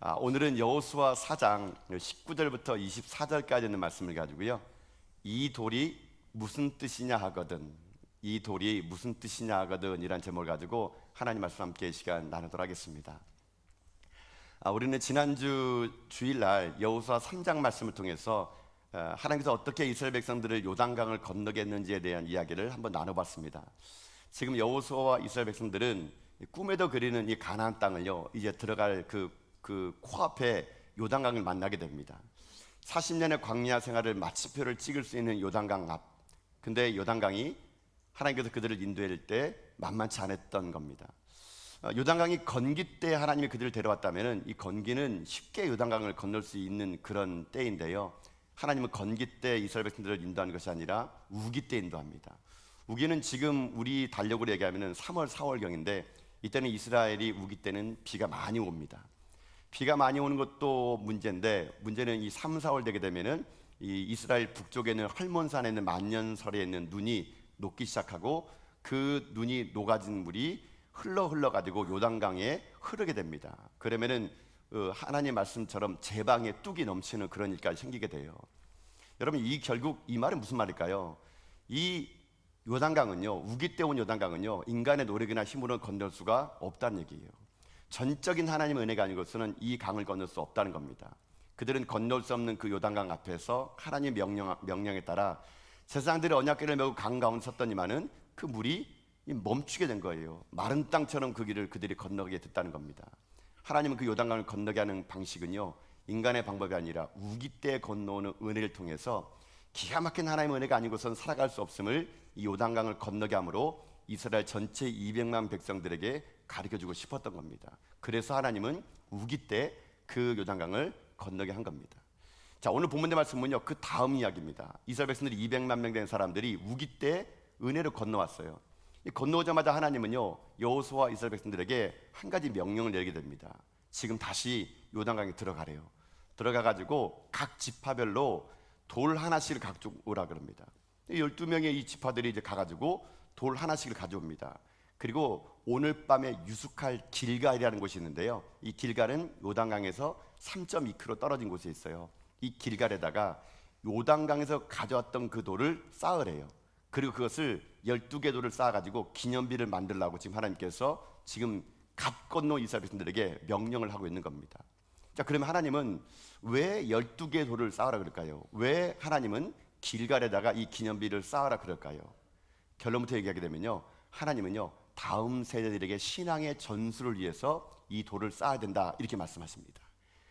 오늘은 여호수아 4장 19절부터 24절까지 있는 말씀을 가지고요. 이 돌이 무슨 뜻이냐 하거든, 이 돌이 무슨 뜻이냐 하거든 이란 제목을 가지고 하나님 말씀 함께 시간 나누도록 하겠습니다. 우리는 지난주 주일날 여호수아 3장 말씀을 통해서 하나님께서 어떻게 이스라엘 백성들을 요단강을 건너게 했는지에 대한 이야기를 한번 나눠봤습니다. 지금 여호수아와 이스라엘 백성들은 꿈에도 그리는 이 가나안 땅을요, 이제 들어갈 그 코앞에 요단강을 만나게 됩니다. 40년의 광야 생활을 마침표를 찍을 수 있는 요단강 앞. 근데 요단강이 하나님께서 그들을 인도할 때 만만치 않았던 겁니다. 요단강이 건기 때 하나님이 그들을 데려왔다면 이 건기는 쉽게 요단강을 건널 수 있는 그런 때인데요, 하나님은 건기 때 이스라엘 백성들을 인도하는 것이 아니라 우기 때 인도합니다. 우기는 지금 우리 달력으로 얘기하면 3월 4월경인데, 이때는 이스라엘이 우기 때는 비가 많이 옵니다. 비가 많이 오는 것도 문제인데, 문제는 이 3, 4월 되게 되면은 이 이스라엘 북쪽에 있는 헐몬산에 있는 만년설에 있는 눈이 녹기 시작하고, 그 눈이 녹아진 물이 흘러 가지고 요단강에 흐르게 됩니다. 그러면은 하나님 말씀처럼 제방에 뚝이 넘치는 그런 일까지 생기게 돼요. 여러분, 결국 이 말은 무슨 말일까요? 이 요단강은요, 우기 때 온 요단강은요, 인간의 노력이나 힘으로 건널 수가 없다는 얘기예요. 전적인 하나님의 은혜가 아니고서는 이 강을 건널 수 없다는 겁니다. 그들은 건널 수 없는 그 요단강 앞에서 하나님의 명령에 따라 제사장들이 언약궤를 메고 강 가운데 섰더니만은 그 물이 멈추게 된 거예요. 마른 땅처럼 그 길을 그들이 건너게 됐다는 겁니다. 하나님은 그 요단강을 건너게 하는 방식은요, 인간의 방법이 아니라 우기 때 건너오는 은혜를 통해서 기가 막힌 하나님의 은혜가 아니고선 살아갈 수 없음을 이 요단강을 건너게 함으로 이스라엘 전체 200만 백성들에게 가르쳐주고 싶었던 겁니다. 그래서 하나님은 우기 때 그 요단강을 건너게 한 겁니다. 자, 오늘 본문의 말씀은요, 그 다음 이야기입니다. 이스라엘 백성들이 200만 명 된 사람들이 우기 때 은혜로 건너왔어요. 건너오자마자 하나님은요, 여호수아와 이스라엘 백성들에게 한 가지 명령을 내리게 됩니다. 지금 다시 요단강에 들어가래요. 들어가가지고 각 지파별로 돌 하나씩을 가져오라 그럽니다. 12명의 이 지파들이 이제 가가지고 돌 하나씩을 가져옵니다. 그리고 오늘 밤에 유숙할 길갈이라는 곳이 있는데요, 이 길갈은 요단강에서 3.2km 떨어진 곳에 있어요. 이 길갈에다가 요단강에서 가져왔던 그 돌을 쌓으래요. 그리고 그것을 12개 돌을 쌓아가지고 기념비를 만들라고 지금 하나님께서 지금 갓 건너 이스라엘 백성들에게 명령을 하고 있는 겁니다. 자, 그러면 하나님은 왜 12개 돌을 쌓으라 그럴까요? 왜 하나님은 길갈에다가 이 기념비를 쌓으라 그럴까요? 결론부터 얘기하게 되면요, 하나님은요, 다음 세대들에게 신앙의 전수를 위해서 이 돌을 쌓아야 된다, 이렇게 말씀하십니다.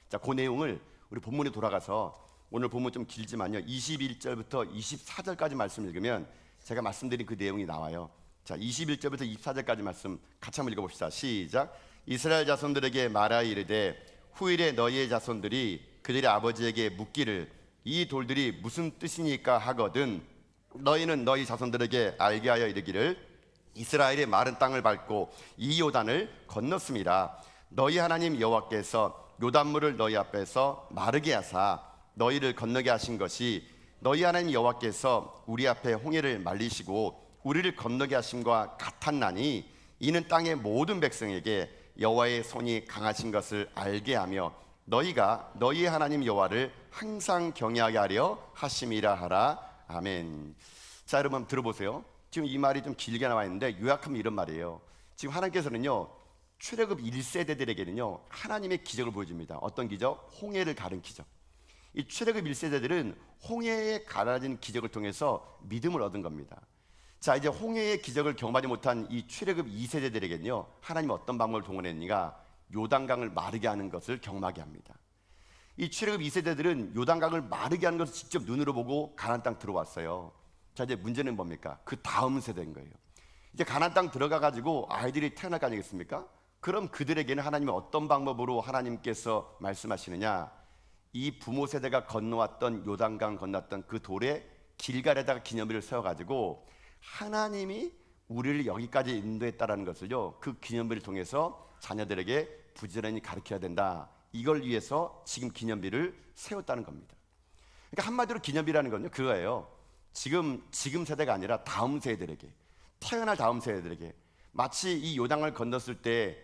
자, 그 내용을 우리 본문에 돌아가서, 오늘 본문 좀 길지만요, 21절부터 24절까지 말씀 읽으면 제가 말씀드린 그 내용이 나와요. 자, 21절부터 24절까지 말씀 같이 한번 읽어봅시다. 시작. 이스라엘 자손들에게 말하여 이르되 후일에 너희의 자손들이 그들의 아버지에게 묻기를 이 돌들이 무슨 뜻이니까 하거든 너희는 너희 자손들에게 알게 하여 이르기를 이스라엘의 마른 땅을 밟고 이 요단을 건넜습니다. 너희 하나님 여호와께서 요단물을 너희 앞에서 마르게 하사 너희를 건너게 하신 것이 너희 하나님 여호와께서 우리 앞에 홍해를 말리시고 우리를 건너게 하심과 같았나니 이는 땅의 모든 백성에게 여호와의 손이 강하신 것을 알게 하며 너희가 너희의 하나님 여호와를 항상 경외하게 하려 하심이라 하라. 아멘. 자, 여러분 들어보세요. 지금 이 말이 좀 길게 나와 있는데 요약하면 이런 말이에요. 지금 하나님께서는요, 출애굽 1세대들에게는요 하나님의 기적을 보여줍니다. 어떤 기적? 홍해를 가른 기적. 이 출애굽 1세대들은 홍해에 가라진 기적을 통해서 믿음을 얻은 겁니다. 자, 이제 홍해의 기적을 경험하지 못한 이 출애굽 2세대들에게는요 하나님은 어떤 방법을 동원했는가? 요단강을 마르게 하는 것을 경험하게 합니다. 이 출애굽 2세대들은 요단강을 마르게 하는 것을 직접 눈으로 보고 가나안 땅 들어왔어요. 자, 이제 문제는 뭡니까? 그 다음 세대인 거예요. 이제 가나안 땅 들어가 가지고 아이들이 태어날 거 아니겠습니까? 그럼 그들에게는 하나님이 어떤 방법으로 하나님께서 말씀하시느냐? 이 부모 세대가 건너왔던 요단강 건넜던 그 돌에 길갈에다가 기념비를 세워가지고 하나님이 우리를 여기까지 인도했다라는 것을요, 그 기념비를 통해서 자녀들에게 부지런히 가르쳐야 된다. 이걸 위해서 지금 기념비를 세웠다는 겁니다. 그러니까 한마디로 기념비라는 건요, 그거예요. 지금 세대가 아니라 다음 세대들에게, 태어날 다음 세대들에게 마치 이 요단강을 건넜을 때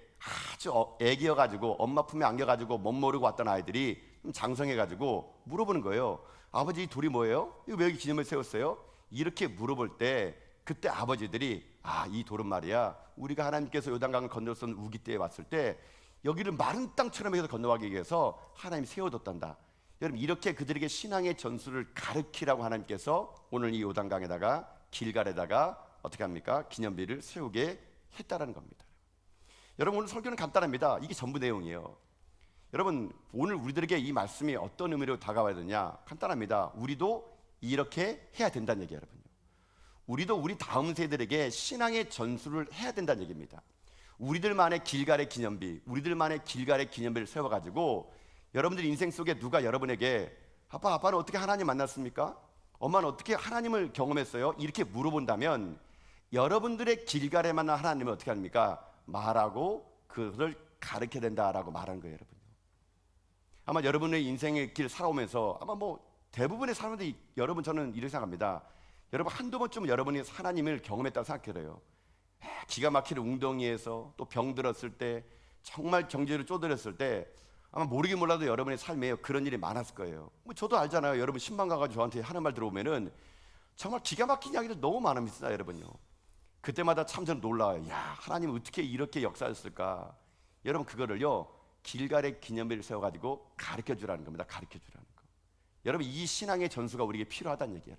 아주 애기여가지고 엄마 품에 안겨가지고 못 모르고 왔던 아이들이 좀 장성해가지고 물어보는 거예요. 아버지 이 돌이 뭐예요? 이거 왜 여기 기념을 세웠어요? 이렇게 물어볼 때 그때 아버지들이 이 돌은 말이야 우리가 하나님께서 요단강을 건너선 우기 때에 왔을 때 여기를 마른 땅처럼 해서 건너가기 위해서 하나님이 세워뒀단다. 여러분 이렇게 그들에게 신앙의 전수를 가르치라고 하나님께서 오늘 이 요단강에다가 길갈에다가 어떻게 합니까? 기념비를 세우게 했다라는 겁니다. 여러분 오늘 설교는 간단합니다. 이게 전부 내용이에요. 여러분 오늘 우리들에게 이 말씀이 어떤 의미로 다가와야 되냐? 간단합니다. 우리도 이렇게 해야 된다는 얘기예요, 여러분요. 우리도 우리 다음 세대들에게 신앙의 전수를 해야 된다는 얘기입니다. 우리들만의 길갈의 기념비, 우리들만의 길갈의 기념비를 세워가지고 여러분들 인생 속에 누가 여러분에게 아빠는 어떻게 하나님 만났습니까? 엄마는 어떻게 하나님을 경험했어요? 이렇게 물어본다면 여러분들의 길갈에 만난 하나님은 어떻게 합니까? 말하고 그를 가르쳐야 된다라고 말하는 거예요, 여러분요. 아마 여러분의 인생의 길 살아오면서 아마 대부분의 사람들이 여러분 저는 이렇게 생각합니다. 여러분 한두 번쯤 여러분이 하나님을 경험했다고 생각해요. 기가 막히는 웅덩이에서 또 병들었을 때 정말 경제를 쪼들었을 때 아마 모르긴 몰라도 여러분의 삶에 그런 일이 많았을 거예요. 저도 알잖아요. 여러분 신방 가가지고 저한테 하는 말 들어보면은 정말 기가 막힌 이야기들 너무 많습니다, 여러분요. 그때마다 참 저는 놀라워요. 하나님 어떻게 이렇게 역사했을까? 여러분 그거를요 길갈의 기념비를 세워가지고 가르쳐 주라는 겁니다. 가르쳐 주라는 거. 여러분 이 신앙의 전수가 우리에게 필요하다는 얘기예요,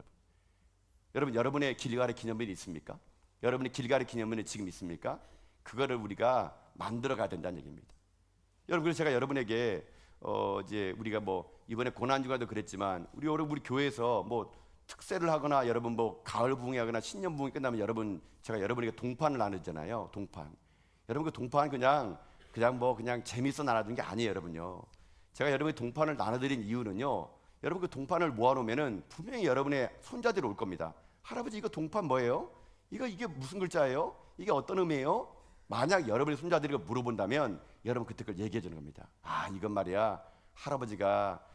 여러분. 여러분의 길갈의 기념비는 있습니까? 여러분의 길갈의 기념비는 지금 있습니까? 그거를 우리가 만들어 가야 된다는 얘기입니다. 여러분 그래서 제가 여러분에게 이제 우리가 이번에 고난주간도 그랬지만 우리 교회에서 특세를 하거나 여러분 가을 부흥회하거나 신년 부흥이 끝나면 제가 여러분에게 동판을 나누잖아요. 동판. 여러분 그 동판 그냥 재밌어 나눠주는 게 아니에요, 여러분요. 제가 여러분의 동판을 나눠드린 이유는요. 여러분 그 동판을 모아놓으면은 분명히 여러분의 손자들이 올 겁니다. 할아버지 이거 동판 뭐예요? 이게 무슨 글자예요? 이게 어떤 의미예요? 만약 여러분의 손자들이 물어본다면 여러분 그때 그걸 얘기해 주는 겁니다. 이건 말이야 할아버지가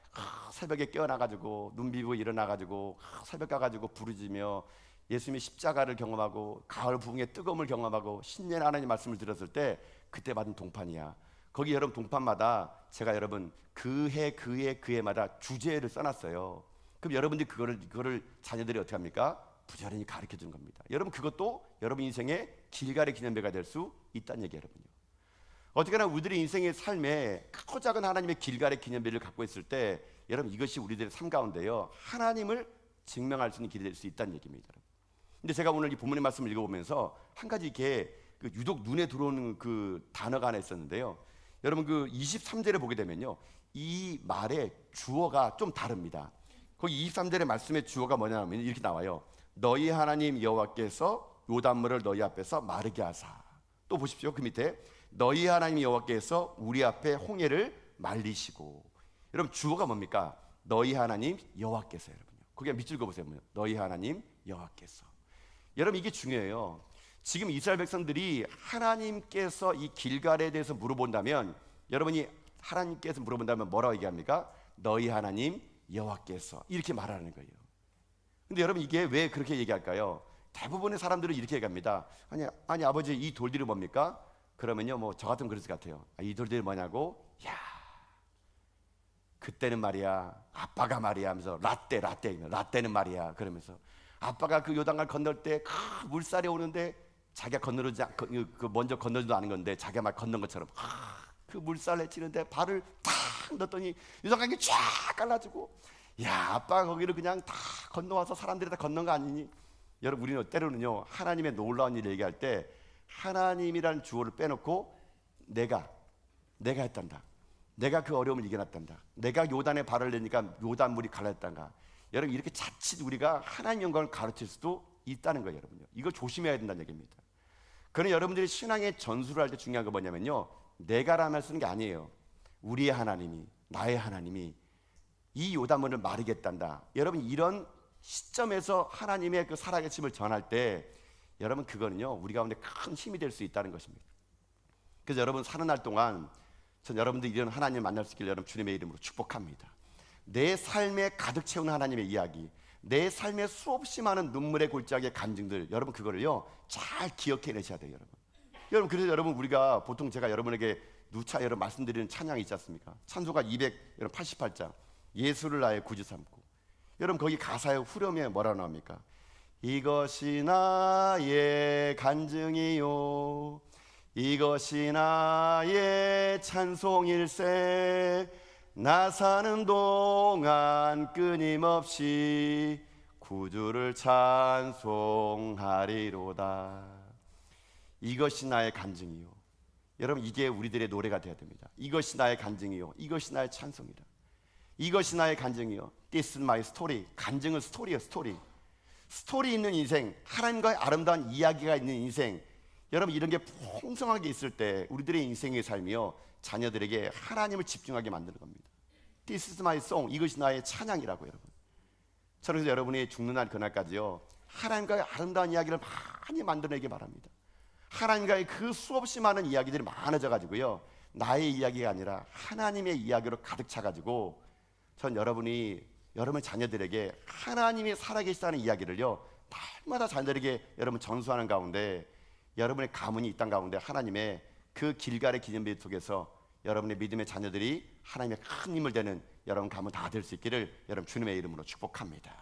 새벽에 깨어나가지고 눈 비비고 일어나가지고 새벽 가가지고 부르짖으며 예수님의 십자가를 경험하고 가을 부흥의 뜨거움을 경험하고 신년 하나님 말씀을 들었을 때 그때 받은 동판이야. 거기 여러분 동판마다 제가 여러분 그 해마다 주제를 써놨어요. 그럼 여러분들이 그거를 자녀들이 어떻게 합니까? 부지런히 가르쳐 주는 겁니다. 여러분 그것도 여러분 인생의 길갈의 기념비가 될 수 있다는 얘기예요, 여러분요. 어떻게나 우리들의 인생의 삶에 크고 작은 하나님의 길갈의 기념비를 갖고 있을 때 여러분 이것이 우리들의 삶 가운데요 하나님을 증명할 수 있는 길이 될 수 있다는 얘기입니다. 근데 제가 오늘 이 본문의 말씀을 읽어보면서 한 가지 이렇게 유독 눈에 들어오는 그 단어가 하나 있었는데요. 여러분 그 23절에 보게 되면요 이 말의 주어가 좀 다릅니다. 거기 23절의 말씀의 주어가 뭐냐면 이렇게 나와요. 너희 하나님 여호와께서 요단물을 너희 앞에서 마르게 하사. 또 보십시오. 그 밑에 너희 하나님 여호와께서 우리 앞에 홍해를 말리시고. 여러분 주어가 뭡니까? 너희 하나님 여호와께서. 여러분요. 거기 밑줄 그어보세요. 너희 하나님 여호와께서. 여러분 이게 중요해요. 지금 이스라엘 백성들이 하나님께서 이 길갈에 대해서 물어본다면 여러분이 하나님께서 물어본다면 뭐라고 얘기합니까? 너희 하나님 여호와께서 이렇게 말하는 거예요. 근데 여러분 이게 왜 그렇게 얘기할까요? 대부분의 사람들은 이렇게 얘기합니다. 아니 아버지 이 돌들이 뭡니까? 그러면요 저 같으면 그럴 것 같아요. 이 돌들이 뭐냐고? 그때는 말이야 아빠가 말이야 하면서 라떼는 말이야 그러면서 아빠가 그 요단강 건널 때 물살이 오는데 자기가 먼저 건너지도 않은 건데 자기가 막 건넌 것처럼 그 물살에 치는데 발을 탁 넣었더니 요단강이 쫙 갈라지고 아빠가 거기를 그냥 다 건너와서 사람들이 다 건넌 거 아니니? 여러분 우리는 때로는요 하나님의 놀라운 일을 얘기할 때 하나님이라는 주어를 빼놓고 내가 했단다. 내가 그 어려움을 이겨놨단다. 내가 요단에 발을 내니까 요단물이 갈라졌단가. 여러분 이렇게 자칫 우리가 하나님 영광을 가르칠 수도 있다는 거예요, 여러분요. 이걸 조심해야 된다는 얘기입니다. 그러나 여러분들이 신앙의 전수를 할 때 중요한 거 뭐냐면요, 내가라는 말 쓰는 게 아니에요. 우리의 하나님이, 나의 하나님이 이 요단물을 마르게 했단다. 여러분 이런 시점에서 하나님의 그 살아계심을 전할 때 여러분 그거는요 우리 가운데 큰 힘이 될 수 있다는 것입니다. 그래서 여러분 사는 날 동안 전 여러분들 이런 하나님을 만날 수 있기를 여러분 주님의 이름으로 축복합니다. 내 삶에 가득 채운 하나님의 이야기, 내 삶에 수없이 많은 눈물의 골짜기의 간증들, 여러분 그거를요 잘 기억해내셔야 돼요. 여러분, 그래서 여러분, 우리가 보통 제가 여러분에게 누차 여러분 말씀드리는 찬양이 있지 않습니까? 찬송가 288장 예수를 나의 구주 삼고, 여러분 거기 가사의 후렴에 뭐라 나옵니까? 이것이 나의 간증이요, 이것이 나의 찬송일세, 나 사는 동안 끊임없이 구주를 찬송하리로다. 이것이 나의 간증이요. 여러분, 이게 우리들의 노래가 되어야 됩니다. 이것이 나의 간증이요, 이것이 나의 찬송이다. 이것이 나의 간증이요. This is my story. 간증은 스토리예요. 스토리 있는 인생, 하나님과의 아름다운 이야기가 있는 인생, 여러분 이런 게 풍성하게 있을 때 우리들의 인생의 삶이요, 자녀들에게 하나님을 집중하게 만드는 겁니다. This is my song. 이것이 나의 찬양이라고. 여러분, 저는 그래서 여러분이 죽는 날 그날까지요, 하나님과의 아름다운 이야기를 많이 만들어내기 바랍니다. 하나님과의 그 수없이 많은 이야기들이 많아져 가지고요, 나의 이야기가 아니라 하나님의 이야기로 가득 차 가지고, 전 여러분이 여러분 자녀들에게 하나님이 살아계시다는 이야기를요, 날마다 자녀들에게 여러분 전수하는 가운데, 여러분의 가문이 이 땅 가운데 하나님의 그 길갈의 기념비 속에서 여러분의 믿음의 자녀들이 하나님의 큰 힘을 되는 여러분 가문 다 될 수 있기를 여러분 주님의 이름으로 축복합니다.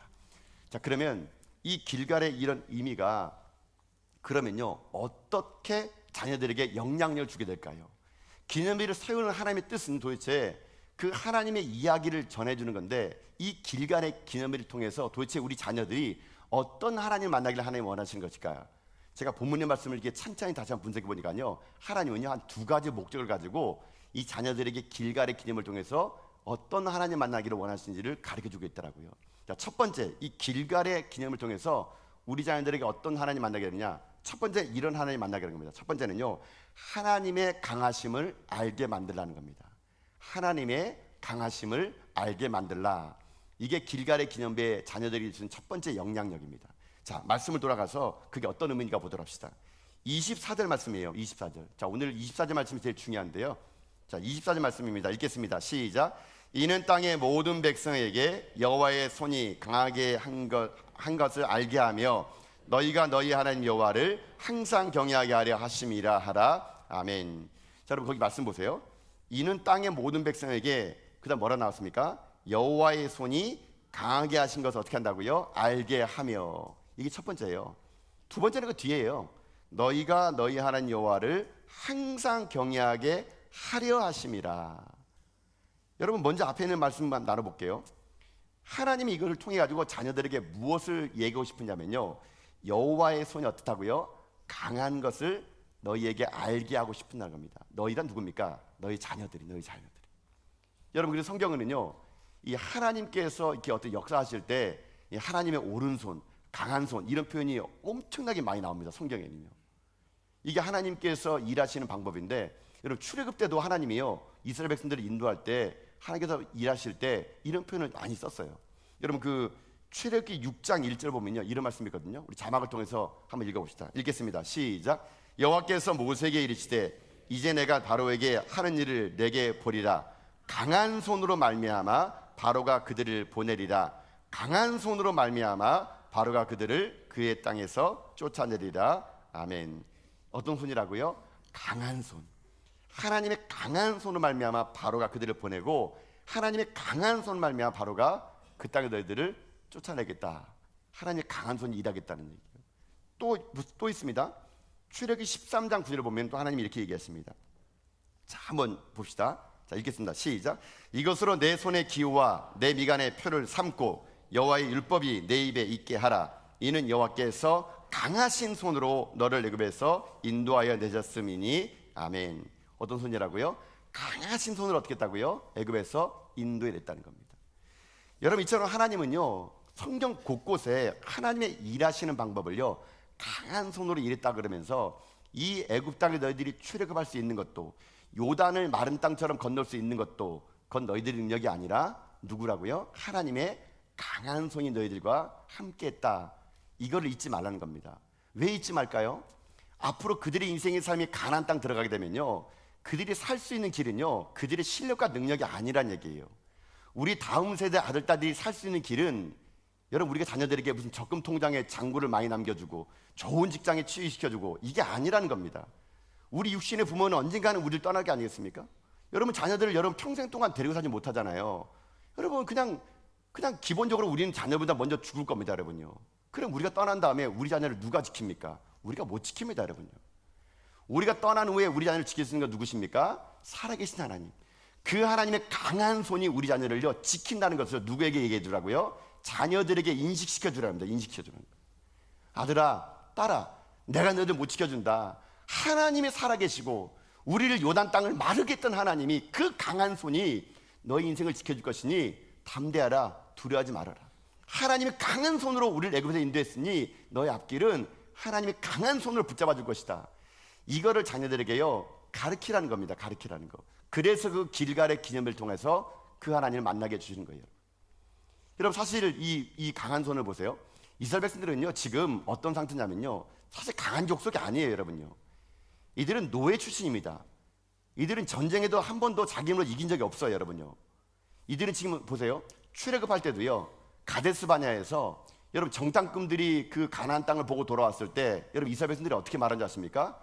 자, 그러면 이 길갈의 이런 의미가 그러면요, 어떻게 자녀들에게 영향력을 주게 될까요? 기념비를 세우는 하나님의 뜻은 도대체 그 하나님의 이야기를 전해주는 건데, 이 길갈의 기념비를 통해서 도대체 우리 자녀들이 어떤 하나님을 만나기를 하나님이 원하시는 것일까요? 제가 본문의 말씀을 이렇게 찬찬히 다시 한번 분석해 보니까요, 하나님은요 한 두 가지 목적을 가지고 이 자녀들에게 길갈의 기념을 통해서 어떤 하나님 만나기를 원하시는지를 가르쳐주고 있더라고요. 자, 첫 번째, 이 길갈의 기념을 통해서 우리 자녀들에게 어떤 하나님 만나게 되느냐? 첫 번째, 이런 하나님 만나게 되는 겁니다. 첫 번째는요, 하나님의 강하심을 알게 만들라는 겁니다. 하나님의 강하심을 알게 만들라. 이게 길갈의 기념비에 자녀들이 주는 첫 번째 영향력입니다. 자, 말씀을 돌아가서 그게 어떤 의미인가 보도록 합시다. 24절 말씀이에요. 24절. 자, 오늘 24절 말씀이 제일 중요한데요. 자, 24절 말씀입니다. 읽겠습니다. 시작. 이는 땅의 모든 백성에게 여호와의 손이 강하게 한 것을 알게 하며 너희가 너희 하나님 여호와를 항상 경외하게 하려 하심이라 하라. 아멘. 자, 여러분 거기 말씀 보세요. 이는 땅의 모든 백성에게, 그다음 뭐라 나왔습니까? 여호와의 손이 강하게 하신 것을 어떻게 한다고요? 알게 하며. 이게 첫 번째예요. 두 번째는 그 뒤에요. 너희가 너희 하나님 여호와를 항상 경외하게 하려 하심이라. 여러분 먼저 앞에 있는 말씀만 나눠볼게요. 하나님이 이것을 통해 가지고 자녀들에게 무엇을 얘기하고 싶으냐면요, 여호와의 손이 어떻다고요? 강한 것을 너희에게 알게 하고 싶은다는 겁니다. 너희란 누굽니까? 너희 자녀들이. 여러분, 그래서 성경은요, 이 하나님께서 이렇게 어떤 역사하실 때 이 하나님의 오른손, 강한 손, 이런 표현이 엄청나게 많이 나옵니다. 성경에는요. 이게 하나님께서 일하시는 방법인데, 여러분 출애굽 때도 하나님이요, 이스라엘 백성들을 인도할 때 하나님께서 일하실 때 이런 표현을 많이 썼어요. 여러분 그 출애굽기 6장 1절 보면요, 이런 말씀이 있거든요. 우리 자막을 통해서 한번 읽어봅시다. 읽겠습니다. 시작. 여호와께서 모세에게 이르시되 이제 내가 바로에게 하는 일을 내게 보리라. 강한 손으로 말미암아 바로가 그들을 보내리라. 강한 손으로 말미암아 바로가 그들을 그의 땅에서 쫓아내리라. 아멘. 어떤 손이라고요? 강한 손. 하나님의 강한 손으로 말미암아 바로가 그들을 보내고, 하나님의 강한 손으로 말미암아 바로가 그 땅에 너희들을 쫓아내겠다. 하나님의 강한 손이 일하겠다는 얘기예요. 또 있습니다. 출애굽기 13장 9절을 보면 또 하나님이 이렇게 얘기했습니다. 자, 한번 봅시다. 자, 읽겠습니다. 시작. 이것으로 내 손의 기호와 내 미간의 표를 삼고 여호와의 율법이 내 입에 있게 하라. 이는 여호와께서 강하신 손으로 너를 애굽에서 인도하여 내셨음이니. 아멘. 어떤 손이라고요? 강하신 손으로 어떻게 했다고요? 애굽에서 인도해 냈다는 겁니다. 여러분, 이처럼 하나님은요, 성경 곳곳에 하나님의 일하시는 방법을요, 강한 손으로 일했다 그러면서 이 애굽 땅에 너희들이 출애굽할 수 있는 것도, 요단을 마른 땅처럼 건널 수 있는 것도, 그건 너희들의 능력이 아니라 누구라고요? 하나님의 강한 손이 너희들과 함께했다. 이거를 잊지 말라는 겁니다. 왜 잊지 말까요? 앞으로 그들의 인생의 삶이 가나안 땅 들어가게 되면요, 그들이 살 수 있는 길은요, 그들의 실력과 능력이 아니란 얘기예요. 우리 다음 세대 아들, 딸들이 살 수 있는 길은, 여러분 우리가 자녀들에게 무슨 적금 통장에 잔고를 많이 남겨주고 좋은 직장에 취직시켜주고 이게 아니라는 겁니다. 우리 육신의 부모는 언젠가는 우리를 떠날 게 아니겠습니까? 여러분 자녀들을 여러분 평생 동안 데리고 사지 못하잖아요. 여러분 그냥 기본적으로 우리는 자녀보다 먼저 죽을 겁니다, 여러분요. 그럼 우리가 떠난 다음에 우리 자녀를 누가 지킵니까? 우리가 못 지킵니다, 여러분요. 우리가 떠난 후에 우리 자녀를 지킬 수 있는 건 누구십니까? 살아계신 하나님. 그 하나님의 강한 손이 우리 자녀를요 지킨다는 것을 누구에게 얘기해 주라고요? 자녀들에게 인식시켜 주랍니다. 인식시켜 주는 거예요. 아들아, 딸아, 내가 너희들 못 지켜준다. 하나님이 살아계시고 우리를 요단 땅을 마르게 했던 하나님이 그 강한 손이 너희 인생을 지켜줄 것이니 담대하라, 두려워하지 말아라. 하나님의 강한 손으로 우리를 애굽에서 인도했으니 너희 앞길은 하나님의 강한 손으로 붙잡아 줄 것이다. 이거를 자녀들에게요 가르치라는 겁니다. 가르치라는 거. 그래서 그 길갈의 기념을 통해서 그 하나님을 만나게 해주시는 거예요. 여러분 사실 이 강한 손을 보세요. 이스라엘 백성들은요 지금 어떤 상태냐면요 사실 강한 족속이 아니에요, 여러분요. 이들은 노예 출신입니다. 이들은 전쟁에도 한 번도 자기 힘으로 이긴 적이 없어요, 여러분요. 이들은 지금 보세요. 출애굽할 때도요 가데스 바냐에서 여러분 정탐꾼들이 그 가나안 땅을 보고 돌아왔을 때 여러분 이스라엘 백성들이 어떻게 말한지 아십니까?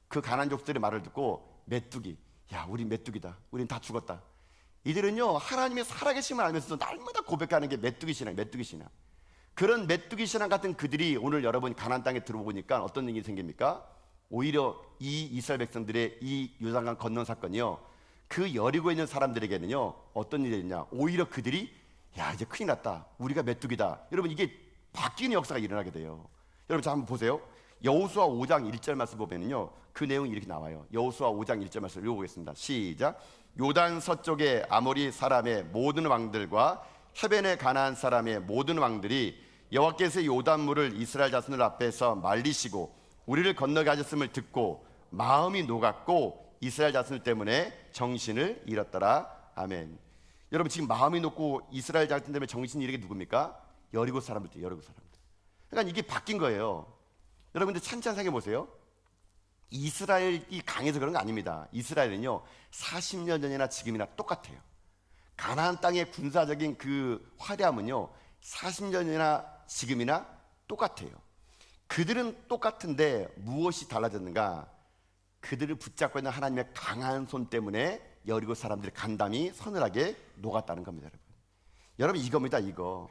그 가나안 족들의 말을 듣고 메뚜기, 야 우리 메뚜기다, 우린 다 죽었다. 이들은요 하나님의 살아계심을 알면서도 날마다 고백하는 게 메뚜기 신앙, 메뚜기 신앙. 그런 메뚜기 신앙 같은 그들이 오늘 여러분 가나안 땅에 들어보니까 어떤 일이 생깁니까? 오히려 이 이스라엘 백성들의 이 요단강 건넌 사건이요 그 여리고에 있는 사람들에게는요 어떤 일이 있냐, 오히려 그들이 야 이제 큰일 났다, 우리가 메뚜기다. 여러분 이게 바뀌는 역사가 일어나게 돼요. 여러분 자 한번 보세요. 여호수아 5장 1절 말씀 보면은요 그 내용이 이렇게 나와요. 여호수아 5장 1절 말씀 읽어보겠습니다. 시작. 요단 서쪽의 아모리 사람의 모든 왕들과 해변의 가나안 사람의 모든 왕들이 여호와께서 요단물을 이스라엘 자손들 앞에서 말리시고 우리를 건너게 하셨음을 듣고 마음이 녹았고 이스라엘 자손들 때문에 정신을 잃었더라. 아멘. 여러분 지금 마음이 녹고 이스라엘 자손들 때문에 정신이 잃은 게 누굽니까? 여리고 사람들, 여리고 사람들. 그러니까 이게 바뀐 거예요. 여러분들 찬찬히 생각해 보세요. 이스라엘이 강해서 그런 거 아닙니다. 이스라엘은요 40년 전이나 지금이나 똑같아요. 가나안 땅의 군사적인 그 화려함은요 40년 전이나 지금이나 똑같아요. 그들은 똑같은데 무엇이 달라졌는가? 그들을 붙잡고 있는 하나님의 강한 손 때문에 여리고 사람들의 간담이 서늘하게 녹았다는 겁니다. 여러분 이겁니다, 이거.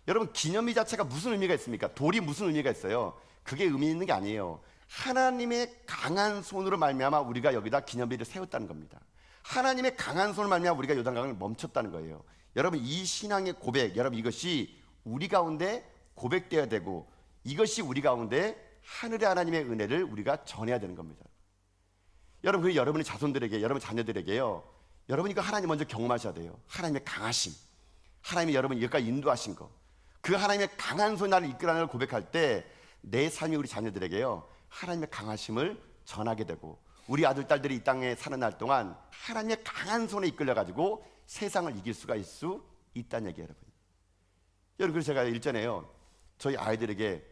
여러분 기념비 자체가 무슨 의미가 있습니까? 돌이 무슨 의미가 있어요? 그게 의미 있는 게 아니에요. 하나님의 강한 손으로 말미암아 우리가 여기다 기념비를 세웠다는 겁니다. 하나님의 강한 손을 말미암아 우리가 요단강을 멈췄다는 거예요. 여러분 이 신앙의 고백, 여러분 이것이 우리 가운데 고백되어야 되고 이것이 우리 가운데 하늘의 하나님의 은혜를 우리가 전해야 되는 겁니다. 여러분 그 여러분의 자손들에게, 여러분 자녀들에게요 여러분 이거 하나님 먼저 경험하셔야 돼요. 하나님의 강하심, 하나님이 여러분 여기까지 인도하신 거, 그 하나님의 강한 손 나를 이끌어가는 걸 고백할 때 내 삶이 우리 자녀들에게요 하나님의 강하심을 전하게 되고 우리 아들 딸들이 이 땅에 사는 날 동안 하나님의 강한 손에 이끌려가지고 세상을 이길 수가 있을 수 있다는 얘기예요, 여러분. 여러분 그래서 제가 일전에요 저희 아이들에게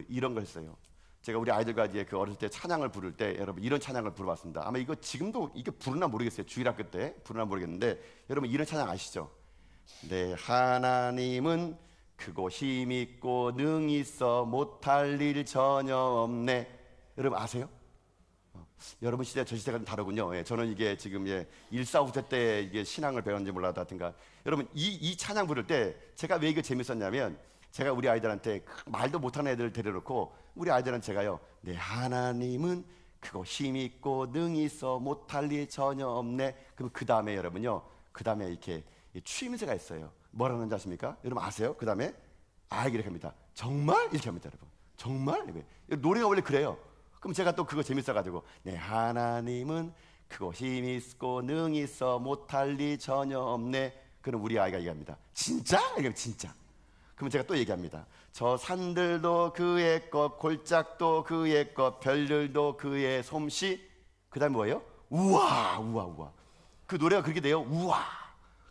이런 걸 했어요. 제가 우리 아이들과 이제 그 어렸을 때 찬양을 부를 때 여러분 이런 찬양을 부르봤습니다. 아마 이거 지금도 이게 부르나 모르겠어요. 주일학교 때 부르나 모르겠는데 여러분 이런 찬양 아시죠? 내 하나님은 크고 힘있고 능히 있어 못할 일 전혀 없네. 여러분 아세요? 여러분 시대 저 시대가 좀 다르군요. 예, 저는 이게 지금 1,4,5세 때 이게 신앙을 배웠는지 몰라도 하여튼가 여러분 이 찬양 부를 때 제가 왜 이거 재밌었냐면 제가 우리 아이들한테 말도 못하는 애들을 데려놓고 우리 아이들한테 제가요 내 하나님은 크고 힘있고 능히 있어 못할 일 전혀 없네. 그럼 그 다음에 여러분요 그 다음에 이렇게 추임새가 있어요. 뭐라는지 아십니까? 여러분 아세요? 그 다음에 이렇게 합니다. 정말? 이렇게 합니다, 여러분. 정말? 노래가 원래 그래요. 그럼 제가 또 그거 재밌어가지고 내 하나님은 크고 힘이 있고 능히 있어 못할 일 전혀 없네. 그럼 우리 아이가 얘기합니다. 진짜? 이러면 진짜. 그러면 제가 또 얘기합니다. 저 산들도 그의 것, 골짜기도 그의 것, 별들도 그의 솜씨. 그 다음에 뭐예요? 우와, 우와, 우와. 그 노래가 그렇게 돼요. 우와.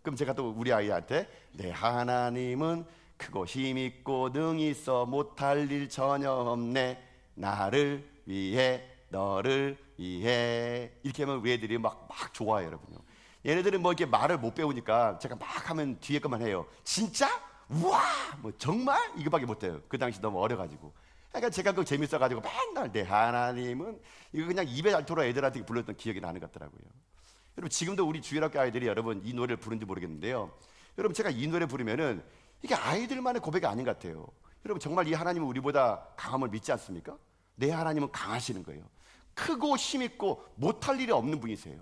그럼 제가 또 우리 아이한테 내 하나님은 크고 힘있고 능히 있어 못할 일 전혀 없네. 나를 위해 너를 위해. 이렇게 하면 우리 애들이 막 좋아해요, 여러분요. 얘네들은 뭐 이렇게 말을 못 배우니까 제가 막 하면 뒤에 것만 해요. 진짜? 우와! 뭐 정말? 이거밖에 못해요. 그 당시 너무 어려가지고. 그러니까 제가 그거 재밌어가지고 맨날 내 하나님은 이거 그냥 입에 잘 돌아 애들한테 불렀던 기억이 나는 것 같더라고요. 여러분 지금도 우리 주일학교 아이들이 여러분 이 노래를 부른지 모르겠는데요. 여러분 제가 이 노래 부르면은 이게 아이들만의 고백이 아닌 것 같아요. 여러분 정말 이 하나님은 우리보다 강함을 믿지 않습니까? 내 하나님은 강하시는 거예요. 크고 힘있고 못할 일이 없는 분이세요.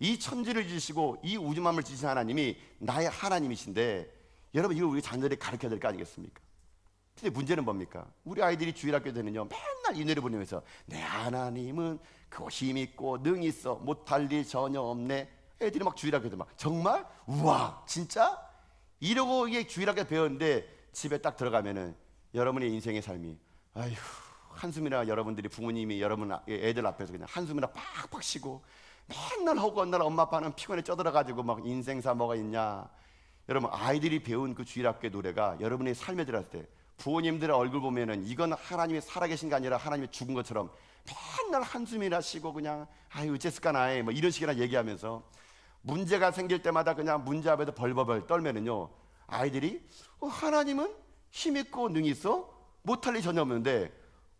이 천지를 지으시고 이 우주만을 지으신 하나님이 나의 하나님이신데 여러분 이거 우리 자녀들이 가르쳐야 될 거 아니겠습니까? 근데 문제는 뭡니까? 우리 아이들이 주일학교 되는요 맨날 이 노래 부르면서 내 하나님은 그 힘있고 능이 있어 못할 일 전혀 없네. 애들이 막 주일학교에서 막 정말? 우와 진짜? 이러고 이게 주일학교 배웠는데 집에 딱 들어가면은 여러분의 인생의 삶이 아휴 한숨이나 여러분들이 부모님이 여러분 애들 앞에서 그냥 한숨이나 팍팍 쉬고 맨날 허구한 날 엄마 아빠는 피곤해 쪄들어가지고 막 인생사 뭐가 있냐. 여러분 아이들이 배운 그 주일학교 노래가 여러분의 삶에 들어갔을 때 부모님들의 얼굴 보면은 이건 하나님이 살아계신 게 아니라 하나님이 죽은 것처럼 맨날 한숨이나 쉬고 그냥 아유 어째을까 나에 뭐 이런 식이나 얘기하면서 문제가 생길 때마다 그냥 문제 앞에서 벌벌벌 떨면은요 아이들이 하나님은 힘있고 능이 있어 못할 일 전혀 없는데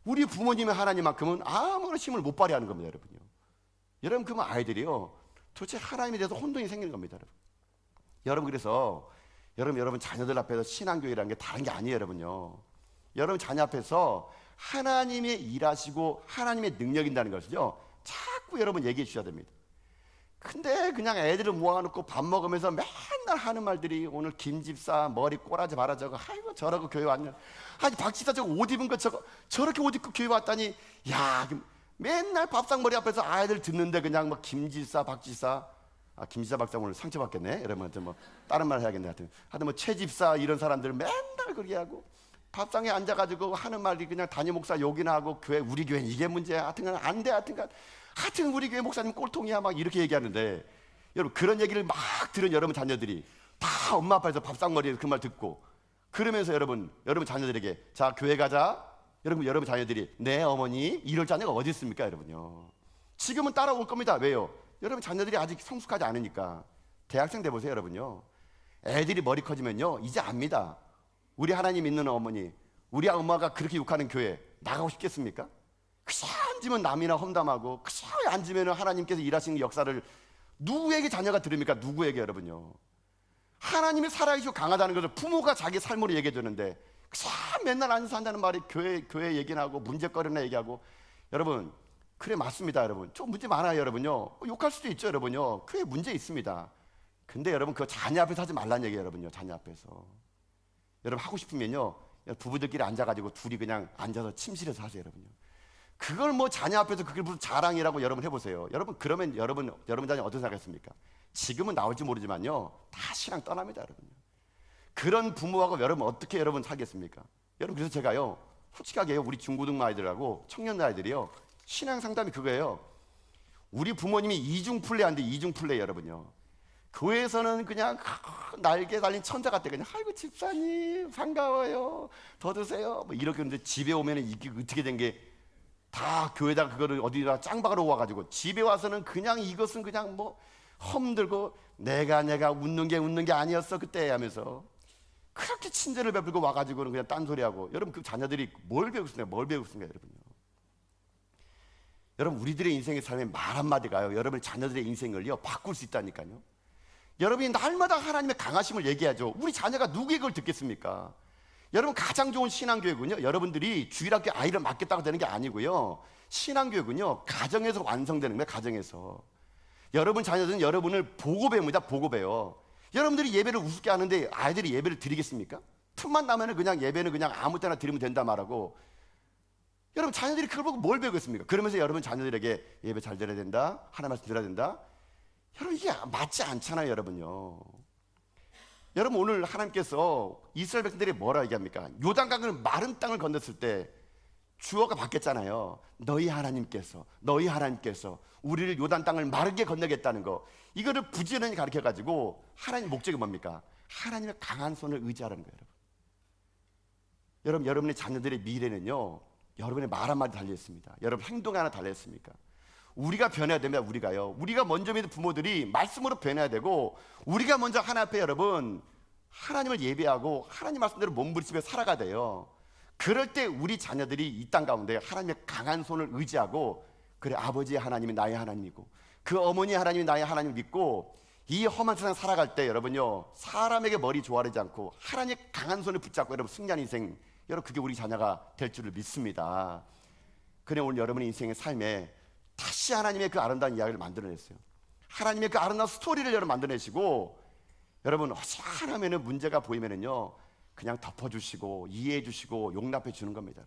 우리 부모님의 하나님만큼은 아무런 힘을 못 발휘하는 겁니다. 여러분요. 여러분 그러면 아이들이요 도대체 하나님에 대해서 혼동이 생기는 겁니다. 여러분 그래서 여러분 자녀들 앞에서 신앙교회라는 게 다른 게 아니에요. 여러분요. 여러분 자녀 앞에서 하나님의 일하시고 하나님의 능력이 있다는 것을요 자꾸 여러분 얘기해 주셔야 됩니다. 근데 그냥 애들을 모아놓고 밥 먹으면서 맨날 하는 말들이 오늘 김 집사 머리 꼬라지 말아 저거 아이고 저러고 교회 왔냐. 아니 박 집사 저거 옷 입은 거 저렇게 옷 입고 교회 왔다니 야 맨날 밥상머리 앞에서 아이들 듣는데 그냥 뭐 김 집사 박 집사 김 집사 박사 오늘 상처받겠네. 여러분한테 뭐 다른 말 해야겠네. 하여튼 뭐 최 집사 이런 사람들 맨날 그렇게 하고 밥상에 앉아가지고 하는 말이 그냥 담임 목사 욕이나 하고 교회 우리 교회는 이게 문제야. 하여튼간 안 돼. 하여튼 우리 교회 목사님 꼴통이야 막 이렇게 얘기하는데 여러분 그런 얘기를 막 들은 여러분 자녀들이 다 엄마 아빠에서 밥상머리에서 그 말 듣고 그러면서 여러분 자녀들에게 자 교회 가자. 여러분 자녀들이 네 어머니 이럴 자녀가 어디 있습니까 여러분요. 지금은 따라올 겁니다. 왜요? 여러분 자녀들이 아직 성숙하지 않으니까. 대학생 돼 보세요 여러분요. 애들이 머리 커지면요 이제 압니다. 우리 하나님 믿는 어머니 우리 엄마가 그렇게 욕하는 교회 나가고 싶겠습니까? 그저 앉으면 남이나 험담하고 그저 앉으면 하나님께서 일하시는 역사를 누구에게 자녀가 들으니까 누구에게 여러분요. 하나님이 살아계시고 강하다는 것을 부모가 자기 삶으로 얘기해 주는데 그저 맨날 앉아서 한다는 말이 교회 얘기나 하고 문제거리나 얘기하고 여러분 그래 맞습니다 여러분. 좀 문제 많아요 여러분요. 욕할 수도 있죠 여러분요. 교회 문제 있습니다. 근데 여러분 그거 자녀 앞에서 하지 말라는 얘기예요 여러분요. 자녀 앞에서 여러분 하고 싶으면요 부부들끼리 앉아가지고 둘이 그냥 앉아서 침실에서 하세요 여러분요. 그걸 뭐 자녀 앞에서 그게 무슨 자랑이라고 여러분 해보세요. 여러분 그러면 여러분 자녀 어떻게 생각했습니까? 지금은 나올지 모르지만요 다 신앙 떠납니다 여러분요. 그런 부모하고 여러분 어떻게 여러분 살겠습니까? 여러분 그래서 제가요 솔직하게 우리 중고등부 아이들하고 청년 아이들이요 신앙 상담이 그거예요. 우리 부모님이 이중플레이한데 이중플레이 여러분요. 교회에서는 그냥 날개 달린 천자 같대 그냥 아이고 집사님 반가워요 더 드세요 뭐 이렇게 하는데 집에 오면 이게 어떻게 된 게 다 교회다 그거를 어디다 짱박으로 와가지고 집에 와서는 그냥 이것은 그냥 뭐 험들고 내가 웃는 게 아니었어 그때 하면서 그렇게 친절을 베풀고 와가지고는 그냥 딴소리하고 여러분 그 자녀들이 뭘 배우겠습니까? 여러분요. 여러분 우리들의 인생의 삶에 말 한마디가요 여러분 자녀들의 인생을요 바꿀 수 있다니까요. 여러분이 날마다 하나님의 강하심을 얘기하죠. 우리 자녀가 누구의 걸 듣겠습니까? 여러분 가장 좋은 신앙교육은요 여러분들이 주일학교 아이를 맡겠다고 되는 게 아니고요 신앙교육은요 가정에서 완성되는 거예요. 가정에서 여러분 자녀들은 여러분을 보고 배웁니다. 보고 배워. 여러분들이 예배를 우습게 하는데 아이들이 예배를 드리겠습니까? 틈만 나면은 그냥 예배는 그냥 아무 때나 드리면 된다 말하고 여러분 자녀들이 그걸 보고 뭘 배우겠습니까? 그러면서 여러분 자녀들에게 예배 잘 드려야 된다 하나님 말씀 들어야 된다. 여러분 이게 맞지 않잖아요 여러분요. 여러분 오늘 하나님께서 이스라엘 백성들이 뭐라 얘기합니까? 요단강을 마른 땅을 건넜을 때 주어가 바뀌었잖아요. 너희 하나님께서 우리를 요단 땅을 마르게 건너겠다는 거 이거를 부지런히 가르쳐가지고 하나님 목적이 뭡니까? 하나님의 강한 손을 의지하라는 거예요. 여러분 여러분의 자녀들의 미래는요 여러분의 말 한마디 달려있습니다. 여러분 행동 하나 달려있습니까? 우리가 변해야 됩니다. 우리가 먼저 믿는 부모들이 말씀으로 변해야 되고 우리가 먼저 하나님 앞에 여러분 하나님을 예배하고 하나님 말씀대로 몸부림치며 살아가야 돼요. 그럴 때 우리 자녀들이 이 땅 가운데 하나님의 강한 손을 의지하고, 그래, 아버지의 하나님이 나의 하나님이고 그 어머니의 하나님이 나의 하나님을 믿고 이 험한 세상 살아갈 때, 여러분요, 사람에게 머리 조아리지 않고 하나님의 강한 손을 붙잡고 여러분 승리한 인생, 여러분 그게 우리 자녀가 될 줄을 믿습니다. 그래, 오늘 여러분의 인생의 삶에 다시 하나님의 그 아름다운 이야기를 만들어냈어요. 하나님의 그 아름다운 스토리를 여러분 만들어내시고, 여러분 어지간하면 문제가 보이면은요 그냥 덮어주시고 이해해주시고 용납해주는 겁니다.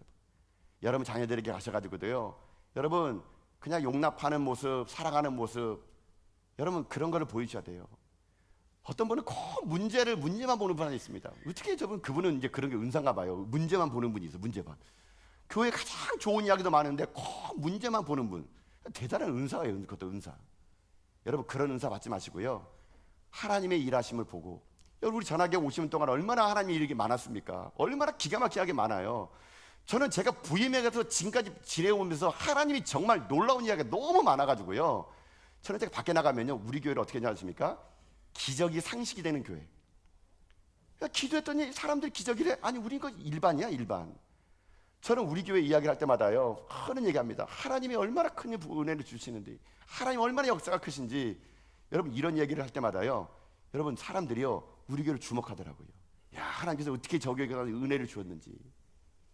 여러분 자녀들에게 가셔가지고도요, 여러분 그냥 용납하는 모습, 사랑하는 모습, 여러분 그런 거를 보여주셔야 돼요. 어떤 분은 꼭 문제만 보는 분이 있습니다. 어떻게 저분, 그분은 이제 그런 게 은사인가 봐요. 문제만 보는 분이 있어. 문제만. 교회 가장 좋은 이야기도 많은데 꼭 문제만 보는 분, 대단한 은사예요. 그것도 은사. 여러분 그런 은사 받지 마시고요, 하나님의 일하심을 보고. 여러분 우리 전학에 오시는 동안 얼마나 하나님의 일이 많았습니까? 얼마나 기가 막히게 많아요. 저는 제가 부임에 가서 지금까지 지내오면서 하나님이 정말 놀라운 이야기가 너무 많아가지고요, 저는 제가 밖에 나가면요 우리 교회를 어떻게 하냐 아십니까? 기적이 상식이 되는 교회. 기도했더니 사람들이 기적이래. 아니 우리 이거 일반이야, 일반. 저는 우리 교회 이야기를 할 때마다요 하는 얘기합니다. 하나님이 얼마나 큰 은혜를 주시는데, 하나님 얼마나 역사가 크신지. 여러분 이런 얘기를 할 때마다요, 여러분 사람들이요 우리 교회를 주목하더라고요. 야, 하나님께서 어떻게 저 교회에 은혜를 주었는지.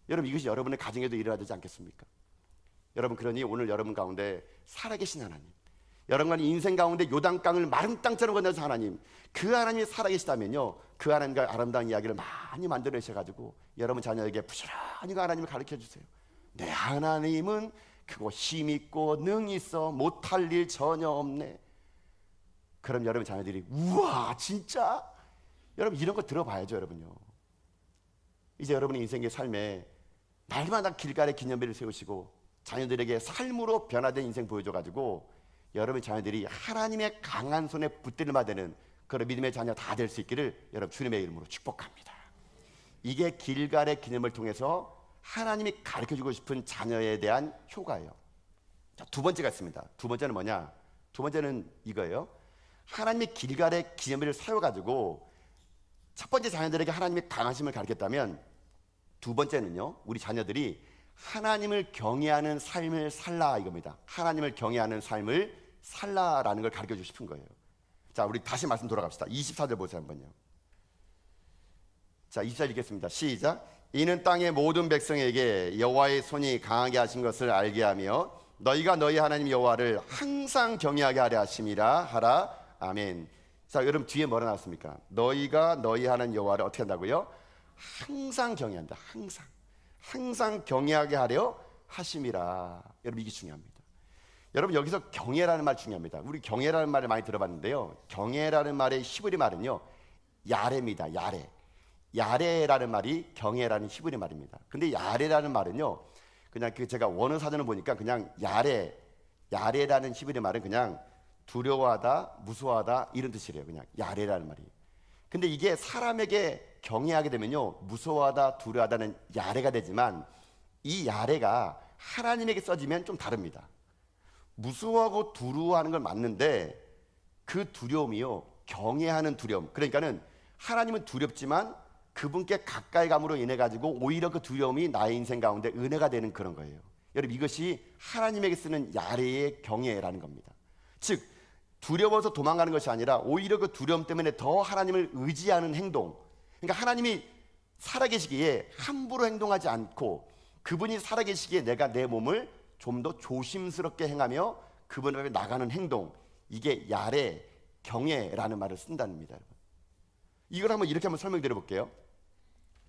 여러분 이것이 여러분의 가정에도 일어나야 되지 않겠습니까? 여러분 그러니 오늘 여러분 가운데 살아계신 하나님, 여러분의 인생 가운데 요단강을 마른 땅처럼 건너서 하나님, 그 하나님이 살아계시다면요, 그 하나님과 아름다운 이야기를 많이 만들어내셔가지고 여러분 자녀에게 부지런히 그 하나님을 가르쳐주세요. 내 하나님은 크고 힘있고 능히 있어 못할 일 전혀 없네. 그럼 여러분 자녀들이 우와 진짜? 여러분 이런 거 들어봐야죠. 여러분요, 이제 여러분의 인생의 삶에 날마다 길가에 기념비를 세우시고 자녀들에게 삶으로 변화된 인생 보여줘가지고 여러분 자녀들이 하나님의 강한 손에 붙들마 되는 그런 믿음의 자녀 다 될 수 있기를 여러분 주님의 이름으로 축복합니다. 이게 길갈의 기념을 통해서 하나님이 가르쳐주고 싶은 자녀에 대한 효과예요. 자, 두 번째가 있습니다. 두 번째는 뭐냐? 두 번째는 이거예요. 하나님의 길갈의 기념일을 세워가지고 첫 번째 자녀들에게 하나님의 강하심을 가르쳤다면, 두 번째는요, 우리 자녀들이 하나님을 경외하는 삶을 살라 이겁니다. 하나님을 경외하는 삶을 살라라는 걸 가르쳐주고 싶은 거예요. 자, 우리 다시 말씀 돌아갑시다. 24절 보세요 한번요. 자, 24절 읽겠습니다. 시작. 이는 땅의 모든 백성에게 여호와의 손이 강하게 하신 것을 알게 하며 너희가 너희 하나님 여호와를 항상 경외하게 하려 하심이라 하라. 아멘. 자, 여러분 뒤에 뭐라 나왔습니까? 너희가 너희 하나님 여호와를 어떻게 한다고요? 항상 경외한다. 항상 경외하게 하려 하심이라. 여러분 이게 중요합니다. 여러분 여기서 경외라는 말 중요합니다. 우리 경외라는 말을 많이 들어봤는데요, 경외라는 말의 히브리 말은요 야레입니다. 야레라는 말이 경외라는 히브리 말입니다. 근데 야레라는 말은요, 그냥 그 제가 원어 사전을 보니까 그냥 야레라는 히브리 말은 그냥 두려워하다, 무서워하다 이런 뜻이래요. 그냥 야레라는 말이. 근데 이게 사람에게 경외하게 되면요 무서워하다, 두려워하다는 야레가 되지만, 이 야레가 하나님에게 써지면 좀 다릅니다. 무서워하고 두려워하는 건 맞는데 그 두려움이요 경외하는 두려움. 그러니까는 하나님은 두렵지만 그분께 가까이 감으로 인해 가지고 오히려 그 두려움이 나의 인생 가운데 은혜가 되는 그런 거예요. 여러분 이것이 하나님에게 쓰는 야레의 경외라는 겁니다. 즉 두려워서 도망가는 것이 아니라 오히려 그 두려움 때문에 더 하나님을 의지하는 행동. 그러니까 하나님이 살아계시기에 함부로 행동하지 않고 그분이 살아계시기에 내가 내 몸을 좀 더 조심스럽게 행하며 그분 앞에 나가는 행동, 이게 야레, 경외라는 말을 쓴다는 겁니다. 여러분. 이걸 이렇게 한번 설명드려 볼게요.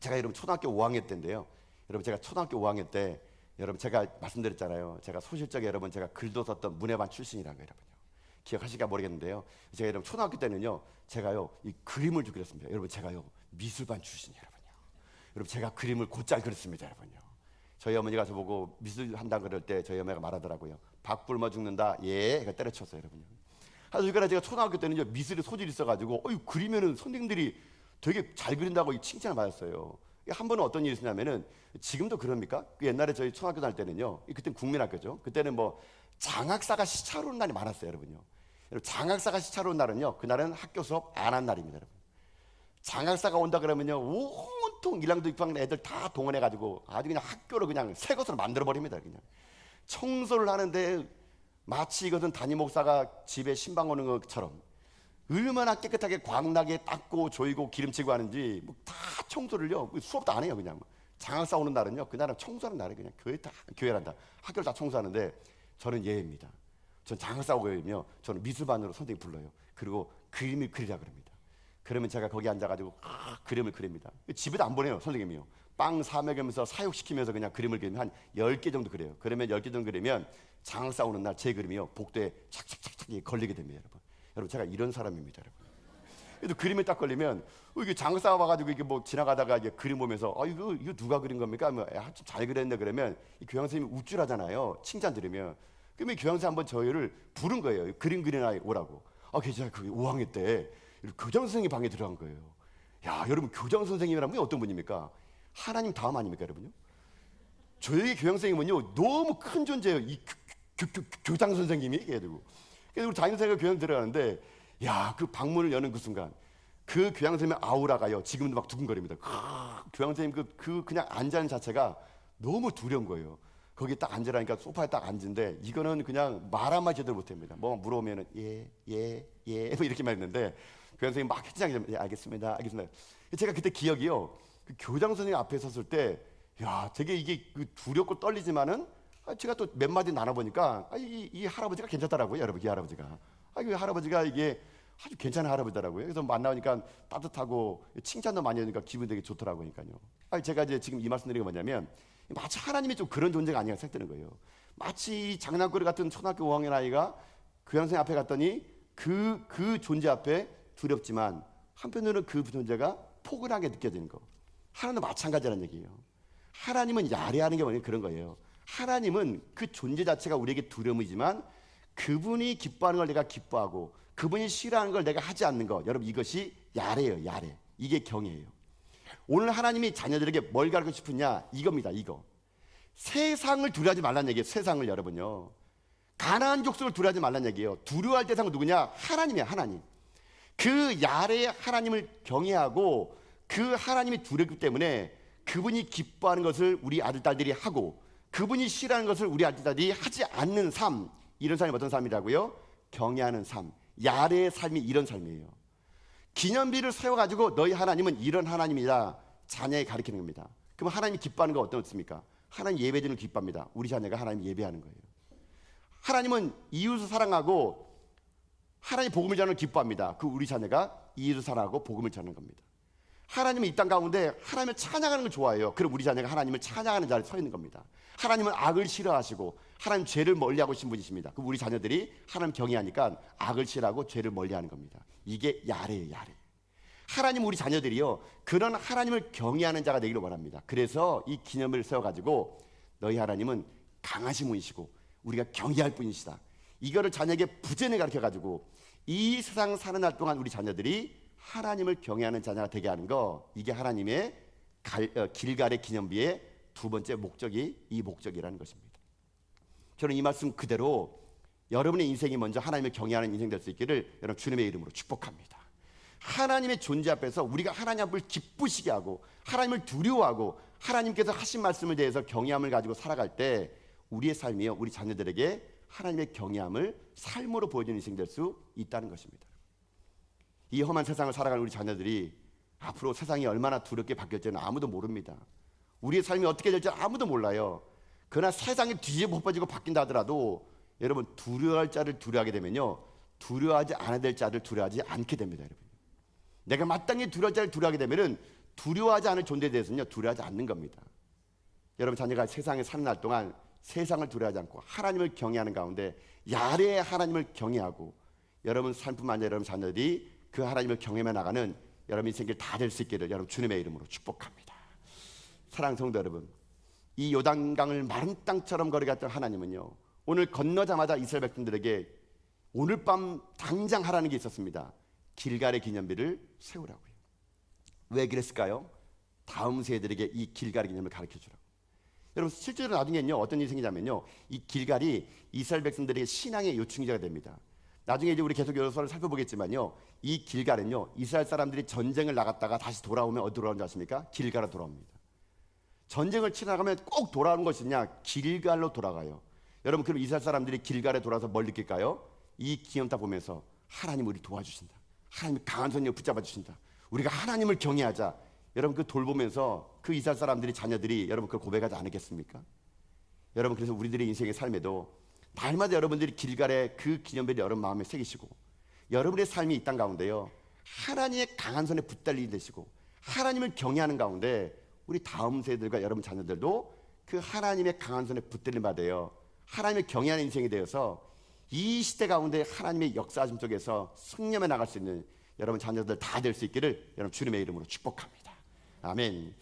제가 여러분 초등학교 5학년 때인데요, 여러분 제가 초등학교 5학년 때 여러분 제가 말씀드렸잖아요, 제가 소실적에 여러분 제가 글도 썼던 문예반 출신이라는 거예요. 여러분요, 기억하실까 모르겠는데요, 제가 여러분 초등학교 때는요 제가요 이 그림을 그렸습니다. 여러분 제가요 미술반 출신이에요. 여러분 제가 그림을 곧잘 그렸습니다. 여러분요, 저희 어머니가 저보고 미술 한다 그럴 때 저희 어머니가 말하더라고요. 박 굶어 죽는다. 예, 그러니까 때려쳤어요. 여러분요. 그래서 이거는 제가 초등학교 때는 미술에 소질이 있어가지고 그리면은 선생님들이 되게 잘 그린다고 칭찬을 받았어요. 한 번은 어떤 일이 있었냐면은, 지금도 그럽니까? 옛날에 저희 초등학교 다닐 때는요, 그때는 국민학교죠. 그때는 뭐 장학사가 시차로 오는 날이 많았어요. 여러분요, 장학사가 시차로 온 날은요, 그날은 학교 수업 안 한 날입니다. 여러분. 장학사가 온다 그러면요 온 온통 1학년 6학년 애들 다 동원해가지고 아주 그냥 학교를 그냥 새 것으로 만들어버립니다. 그냥 청소를 하는데 마치 이것은 담임 목사가 집에 신방 오는 것처럼 얼마나 깨끗하게 광나게 닦고 조이고 기름치고 하는지 뭐 다 청소를요. 수업도 안 해요. 그냥 장학사 오는 날은요, 그날은 청소하는 날에 그냥 교회란다 학교를 다 청소하는데 저는 예입니다. 전 장학사 오면요, 저는 미술반으로 선생님 불러요. 그리고 그림을 그리라 그럽니다. 그러면 제가 거기 앉아가지고 그림을 그립니다. 집에도 안 보내요. 선생님이요. 빵 사 먹으면서 사육시키면서 그냥 그림을 그리면 한 10개 정도 그려요. 그러면 10개 정도 그리면 장학사 오는 날 제 그림이요, 복도에 착착착착 걸리게 됩니다. 여러분 제가 이런 사람입니다. 여러분. 그래도 그림에 딱 걸리면 이게 장사 와가지고 이게 뭐 지나가다가 이게 그림 보면서 이거 누가 그린 겁니까? 뭐 좀 잘 그렸네 그러면 이 교양 선생님이 우쭐하잖아요. 칭찬 들으면. 그러면 교양 선생님 한번 저희를 부른 거예요. 그림 그리나 오라고. 괜찮아요. 그 5학년 때 교장 선생님 방에 들어간 거예요. 야, 여러분 교장 선생님이란 분이 어떤 분입니까? 하나님 다음 아닙니까, 여러분요? 저희 교양 선생님은요 너무 큰 존재예요. 이 교장 선생님이 얘기해도. 그래서 우리 담임 선생님이 교양 들어가는데, 야, 그 방문을 여는 그 순간 그 교양 선생님의 아우라가요 지금도 막 두근거립니다. 교양 선생님 그냥 앉아있는 자체가 너무 두려운 거예요. 거기 딱 앉으라니까 소파에 딱 앉은데 이거는 그냥 말 한마디 제대로 못합니다. 뭐 물어보면은 뭐 이렇게만 했는데 교양 선생님 막 해지하게 예, 알겠습니다. 제가 그때 기억이요, 그 교장 선생님 앞에 섰을 때, 야, 되게 이게 두렵고 떨리지만은 제가 또 몇 마디 나눠보니까 이 할아버지가 괜찮더라고요. 여러분, 이 할아버지가 이 할아버지가 이게 아주 괜찮은 할아버지더라고요. 그래서 만나니까 따뜻하고 칭찬도 많이 하니까 기분이 되게 좋더라고요. 제가 이제 지금 이 말씀드린 게 뭐냐면, 마치 하나님이 좀 그런 존재가 아닌가 생각되는 거예요. 마치 장난꾸러기 같은 초등학교 5학년 아이가 교양 선생님 앞에 갔더니 그 존재 앞에 두렵지만 한편으로는 그 존재가 포근하게 느껴지는 거. 하나님도 마찬가지라는 얘기예요. 하나님은 야래하는 게 뭐냐면 그런 거예요. 하나님은 그 존재 자체가 우리에게 두려움이지만 그분이 기뻐하는 걸 내가 기뻐하고 그분이 싫어하는 걸 내가 하지 않는 거, 여러분 이것이 야래예요. 야래. 이게 경이에요. 오늘 하나님이 자녀들에게 뭘 가르치고 싶으냐, 이겁니다. 이거 세상을 두려워하지 말라는 얘기예요. 세상을, 여러분요, 가나안 족속을 두려워하지 말라는 얘기예요. 두려워할 대상은 누구냐? 하나님이야. 하나님. 그 야래의 하나님을 경외하고 그 하나님이 두렵기 때문에 그분이 기뻐하는 것을 우리 아들 딸들이 하고 그분이 싫어하는 것을 우리 아들 딸들이 하지 않는 삶, 이런 삶이 어떤 삶이라고요? 경외하는 삶. 야래의 삶이 이런 삶이에요. 기념비를 세워가지고 너희 하나님은 이런 하나님이다, 자녀에 가르치는 겁니다. 그럼 하나님이 기뻐하는 건 어떻습니까? 하나님 예배드리는 걸 기뻐합니다. 우리 자녀가 하나님 예배하는 거예요. 하나님은 이웃을 사랑하고 하나님 복음을 전하는 걸 기뻐합니다. 그 우리 자녀가 이웃을 사랑하고 복음을 전하는 겁니다. 하나님은 이 땅 가운데 하나님을 찬양하는 걸 좋아해요. 그럼 우리 자녀가 하나님을 찬양하는 자리에 서 있는 겁니다. 하나님은 악을 싫어하시고 하나님 죄를 멀리하고 계신 분이십니다. 그럼 우리 자녀들이 하나님 경외하니까 악을 싫어하고 죄를 멀리하는 겁니다. 이게 야래예요. 야래. 하나님, 우리 자녀들이요 그런 하나님을 경외하는 자가 되기를 원합니다. 그래서 이 기념을 세워가지고 너희 하나님은 강하신 분이시고 우리가 경외할 분이시다, 이거를 자녀에게 부전히 가르쳐가지고 이 세상 사는 날 동안 우리 자녀들이 하나님을 경외하는 자녀가 되게 하는 거, 이게 하나님의 길갈의 기념비의 두 번째 목적이 이 목적이라는 것입니다. 저는 이 말씀 그대로 여러분의 인생이 먼저 하나님을 경외하는 인생 될 수 있기를 여러분 주님의 이름으로 축복합니다. 하나님의 존재 앞에서 우리가 하나님 앞을 기쁘시게 하고 하나님을 두려워하고 하나님께서 하신 말씀에 대해서 경외함을 가지고 살아갈 때 우리의 삶이요, 우리 자녀들에게 하나님의 경외함을 삶으로 보여주는 인생 될 수 있다는 것입니다. 이 험한 세상을 살아가는 우리 자녀들이 앞으로 세상이 얼마나 두렵게 바뀔지는 아무도 모릅니다. 우리의 삶이 어떻게 될지 아무도 몰라요. 그러나 세상이 뒤집어 엎어지고 바뀐다 하더라도 여러분, 두려워할 자를 두려워하게 되면요, 두려워하지 않아야 될 자를 두려워하지 않게 됩니다. 여러분, 내가 마땅히 두려워할 자를 두려워하게 되면은 두려워하지 않을 존재에 대해서는요 두려워하지 않는 겁니다. 여러분 자녀가 세상에 사는 날 동안 세상을 두려워하지 않고 하나님을 경외하는 가운데 야래의 하나님을 경외하고 여러분 삶뿐만 아니라 여러분 자녀들이 그 하나님을 경외하며 나가는 여러분 인생길 다 될 수 있기를 여러분 주님의 이름으로 축복합니다. 사랑하는 성도 여러분, 이 요단강을 마른 땅처럼 걸어갔던 하나님은요 오늘 건너자마자 이스라엘 백성들에게 오늘 밤 당장 하라는 게 있었습니다. 길갈의 기념비를 세우라고요. 왜 그랬을까요? 다음 세대들에게 이 길갈의 기념을 가르쳐주라고. 여러분 실제로 나중에는요 어떤 일이 생기냐면요, 이 길갈이 이스라엘 백성들에게 신앙의 요충지가 됩니다. 나중에 이제 우리 계속 여서를 살펴보겠지만요, 이 길갈은요, 이스라엘 사람들이 전쟁을 나갔다가 다시 돌아오면 어디로 돌아오는지 아십니까? 길갈로 돌아옵니다. 전쟁을 치러 나가면 꼭 돌아오는 것이냐? 길갈로 돌아가요. 여러분, 그럼 이스라엘 사람들이 길갈에 돌아서 뭘 느낄까요? 이 기념탑 보면서 하나님 우리 도와주신다. 하나님 강한 손으로 붙잡아 주신다. 우리가 하나님을 경외하자. 여러분, 그 돌보면서 그 이스라엘 사람들이, 자녀들이 여러분 그걸 고백하지 않았겠습니까? 여러분, 그래서 우리들의 인생의 삶에도 날마다 여러분들이 길갈에 그 기념별을 여러분 마음에 새기시고, 여러분의 삶이 이 땅 가운데요, 하나님의 강한 손에 붙들리게 되시고 하나님을 경외하는 가운데 우리 다음 세대들과 여러분 자녀들도 그 하나님의 강한 손에 붙들림 받아요. 하나님을 경외하는 인생이 되어서 이 시대 가운데 하나님의 역사하심 속에서 승리하며 나갈 수 있는 여러분 자녀들 다 될 수 있기를 여러분 주님의 이름으로 축복합니다. 아멘.